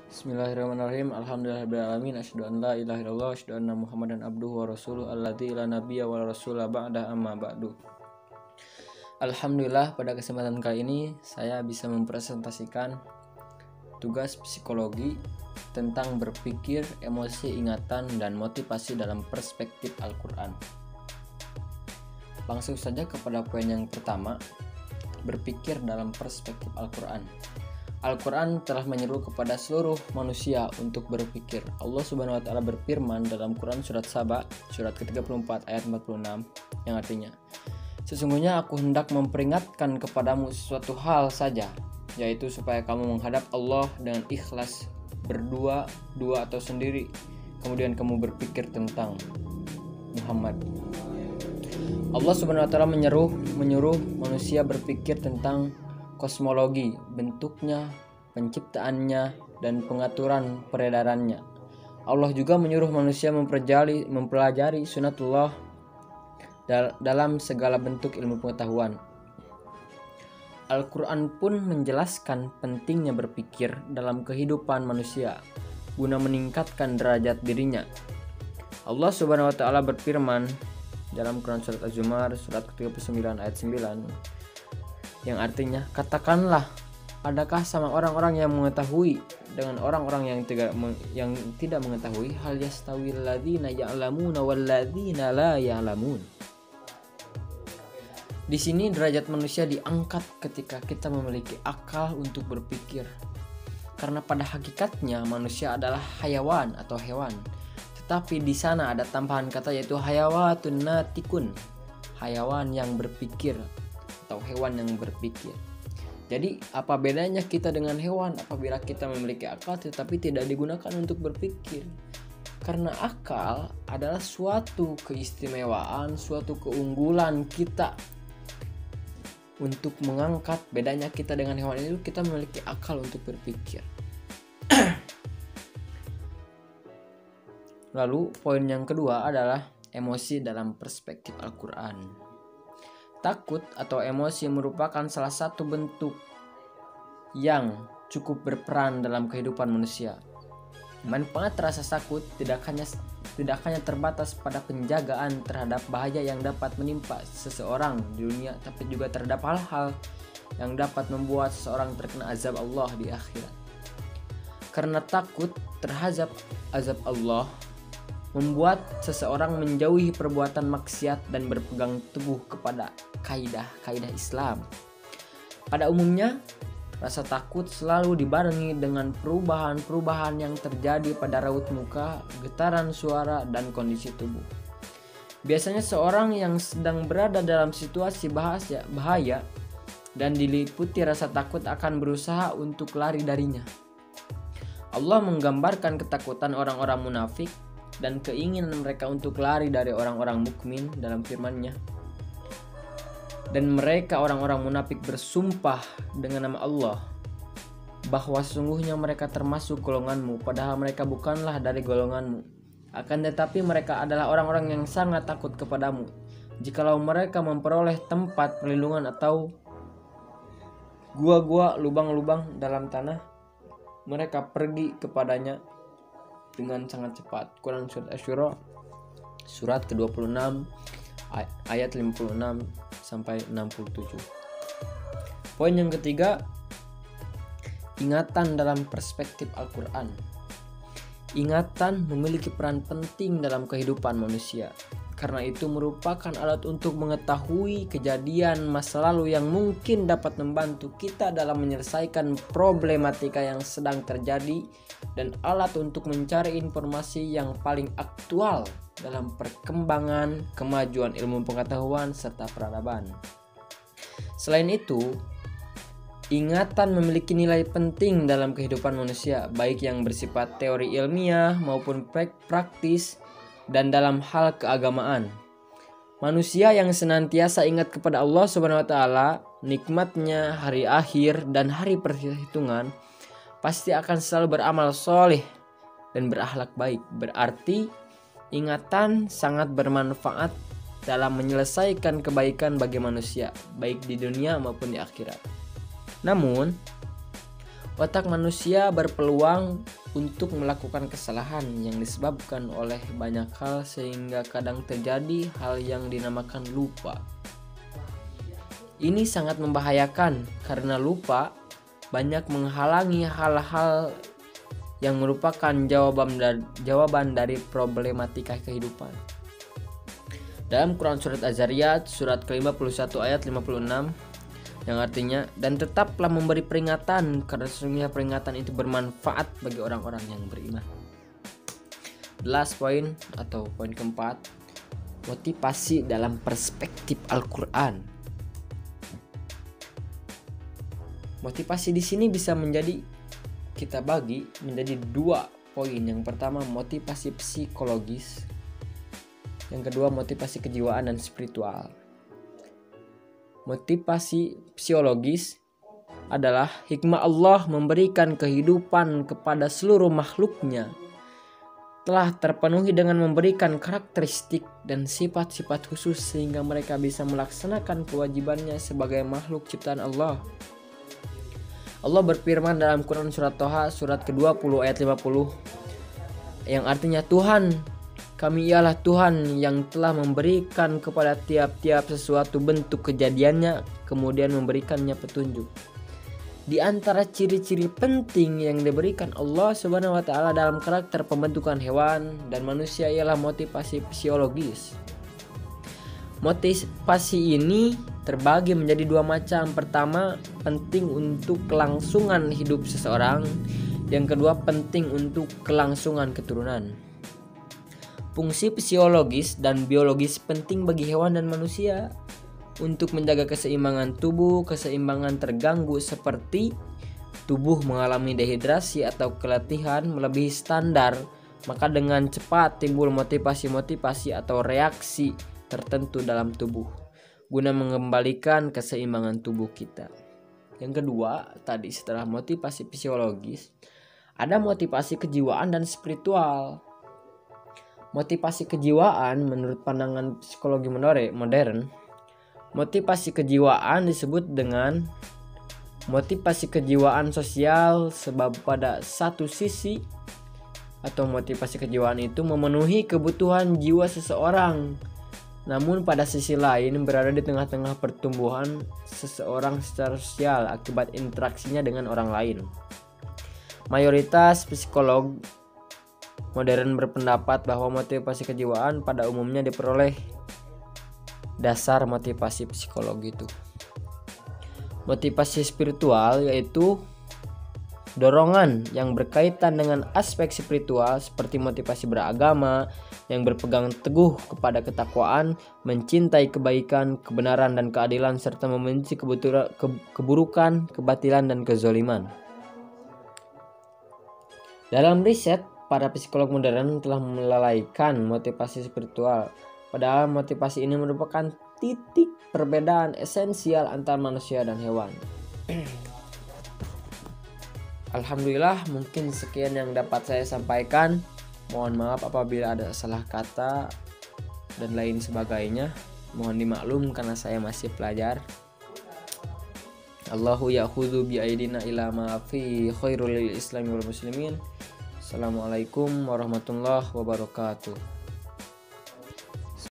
Bismillahirrahmanirrahim. Alhamdulillahirabbil asyhadu an la ilaha illallah, asyhadu anna Muhammadan abduhu wa rasuluh alladzi la nabiyya wa rasula ba'da amma ba'du. Alhamdulillah, pada kesempatan kali ini saya bisa mempresentasikan tugas psikologi tentang berpikir, emosi, ingatan, dan motivasi dalam perspektif Al-Quran. Langsung saja kepada poin yang pertama, berpikir dalam perspektif Al-Quran. Al-Quran telah menyeru kepada seluruh manusia untuk berpikir. Allah Subhanahu wa Ta'ala berfirman dalam Quran surat Saba, surat ke-34 ayat 46, yang artinya, sesungguhnya aku hendak memperingatkan kepadamu sesuatu hal saja, yaitu supaya kamu menghadap Allah dengan ikhlas, berdua, dua atau sendiri, kemudian kamu berpikir tentang Muhammad. Allah Subhanahu wa Ta'ala menyuruh manusia berpikir tentang kosmologi, bentuknya, penciptaannya, dan pengaturan peredarannya. Allah juga menyuruh manusia mempelajari sunatullah dalam segala bentuk ilmu pengetahuan. Al-Quran pun menjelaskan pentingnya berpikir dalam kehidupan manusia guna meningkatkan derajat dirinya. Allah Subhanahu wa Ta'ala berfirman dalam Quran surat Az-Zumar surat ke-39 ayat 9, yang artinya, katakanlah, adakah sama orang-orang yang mengetahui dengan orang-orang yang tidak mengetahui, hal yastawil ladzina ya'lamuna wal ladzina la ya'lamun. Di sini derajat manusia diangkat ketika kita memiliki akal untuk berpikir. Karena pada hakikatnya manusia adalah hayawan atau hewan. Tetapi di sana ada tambahan kata, yaitu hayawatun natikun, hayawan yang berpikir atau hewan yang berpikir. Jadi apa bedanya kita dengan hewan apabila kita memiliki akal tetapi tidak digunakan untuk berpikir? Karena akal adalah suatu keistimewaan, suatu keunggulan kita untuk mengangkat. Bedanya kita dengan hewan itu, kita memiliki akal untuk berpikir. Lalu poin yang kedua adalah emosi dalam perspektif Al-Quran. Takut atau emosi merupakan salah satu bentuk yang cukup berperan dalam kehidupan manusia. Manfaat rasa takut tidak hanya terbatas pada penjagaan terhadap bahaya yang dapat menimpa seseorang di dunia, tapi juga terhadap hal-hal yang dapat membuat seseorang terkena azab Allah di akhirat. Karena takut terhadap azab Allah membuat seseorang menjauhi perbuatan maksiat dan berpegang teguh kepada kaidah-kaidah Islam. Pada umumnya, rasa takut selalu dibarengi dengan perubahan-perubahan yang terjadi pada raut muka, getaran suara, dan kondisi tubuh. Biasanya seorang yang sedang berada dalam situasi bahaya dan diliputi rasa takut akan berusaha untuk lari darinya. Allah menggambarkan ketakutan orang-orang munafik dan keinginan mereka untuk lari dari orang-orang mukmin dalam firman-Nya. Dan mereka orang-orang munafik bersumpah dengan nama Allah bahwa sesungguhnya mereka termasuk golonganmu, padahal mereka bukanlah dari golonganmu. Akan tetapi mereka adalah orang-orang yang sangat takut kepadamu. Jikalau mereka memperoleh tempat perlindungan atau gua-gua, lubang-lubang dalam tanah, mereka pergi kepadanya dengan sangat cepat. Quran surat Asy-Syura surat ke-26 ayat 56 sampai 67. Poin yang ketiga, ingatan dalam perspektif Al-Quran. Ingatan memiliki peran penting dalam kehidupan manusia. Karena itu merupakan alat untuk mengetahui kejadian masa lalu yang mungkin dapat membantu kita dalam menyelesaikan problematika yang sedang terjadi, dan alat untuk mencari informasi yang paling aktual dalam perkembangan kemajuan ilmu pengetahuan serta peradaban. Selain itu, ingatan memiliki nilai penting dalam kehidupan manusia, baik yang bersifat teori ilmiah maupun praktis, dan dalam hal keagamaan. Manusia yang senantiasa ingat kepada Allah Subhanahu wa Ta'ala, nikmatnya hari akhir dan hari perhitungan, pasti akan selalu beramal soleh dan berakhlak baik. Berarti ingatan sangat bermanfaat dalam menyelesaikan kebaikan bagi manusia, baik di dunia maupun di akhirat. Namun, otak manusia berpeluang untuk melakukan kesalahan yang disebabkan oleh banyak hal sehingga kadang terjadi hal yang dinamakan lupa. Ini sangat membahayakan karena lupa banyak menghalangi hal-hal yang merupakan jawaban dari problematika kehidupan. Dalam Quran Surat Az-Zariyat surat ke-51 ayat 56 yang artinya, dan tetaplah memberi peringatan karena sesungguhnya peringatan itu bermanfaat bagi orang-orang yang beriman. The last point atau poin keempat, motivasi dalam perspektif Al-Quran. Motivasi di sini bisa kita bagi menjadi 2 poin. Yang pertama motivasi psikologis, yang kedua motivasi kejiwaan dan spiritual. Motivasi psikologis adalah hikmah Allah memberikan kehidupan kepada seluruh makhluknya telah terpenuhi dengan memberikan karakteristik dan sifat-sifat khusus sehingga mereka bisa melaksanakan kewajibannya sebagai makhluk ciptaan Allah. Allah berfirman dalam Quran surat Toha surat ke-20 ayat 50 yang artinya, Tuhan, kami ialah Tuhan yang telah memberikan kepada tiap-tiap sesuatu bentuk kejadiannya, kemudian memberikannya petunjuk. Di antara ciri-ciri penting yang diberikan Allah Subhanahu wa taala dalam karakter pembentukan hewan dan manusia ialah motivasi psikologis. Motivasi ini terbagi menjadi 2 macam. Pertama, penting untuk kelangsungan hidup seseorang. Yang kedua, penting untuk kelangsungan keturunan. Fungsi fisiologis dan biologis penting bagi hewan dan manusia untuk menjaga keseimbangan tubuh. Keseimbangan terganggu seperti tubuh mengalami dehidrasi atau keletihan melebihi standar, maka dengan cepat timbul motivasi atau reaksi tertentu dalam tubuh guna mengembalikan keseimbangan tubuh kita. Yang kedua, tadi setelah motivasi fisiologis, ada motivasi kejiwaan dan spiritual. Motivasi kejiwaan menurut pandangan psikologi modern, motivasi kejiwaan disebut dengan motivasi kejiwaan sosial, sebab pada satu sisi atau motivasi kejiwaan itu memenuhi kebutuhan jiwa seseorang, namun pada sisi lain berada di tengah-tengah pertumbuhan seseorang secara sosial akibat interaksinya dengan orang lain. Mayoritas psikolog modern berpendapat bahwa motivasi kejiwaan pada umumnya diperoleh dasar motivasi psikologi itu. Motivasi spiritual yaitu dorongan yang berkaitan dengan aspek spiritual seperti motivasi beragama yang berpegang teguh kepada ketakwaan, mencintai kebaikan, kebenaran dan keadilan serta membenci keburukan, kebatilan dan kezaliman. Dalam riset, para psikolog modern telah melalaikan motivasi spiritual, padahal motivasi ini merupakan titik perbedaan esensial antara manusia dan hewan. Alhamdulillah, mungkin sekian yang dapat saya sampaikan. Mohon maaf apabila ada salah kata dan lain sebagainya. Mohon dimaklum karena saya masih pelajar. Allahu ya'khudhu bi'aidina ila ma fi khairul lil islami wal muslimin. Assalamualaikum warahmatullahi wabarakatuh.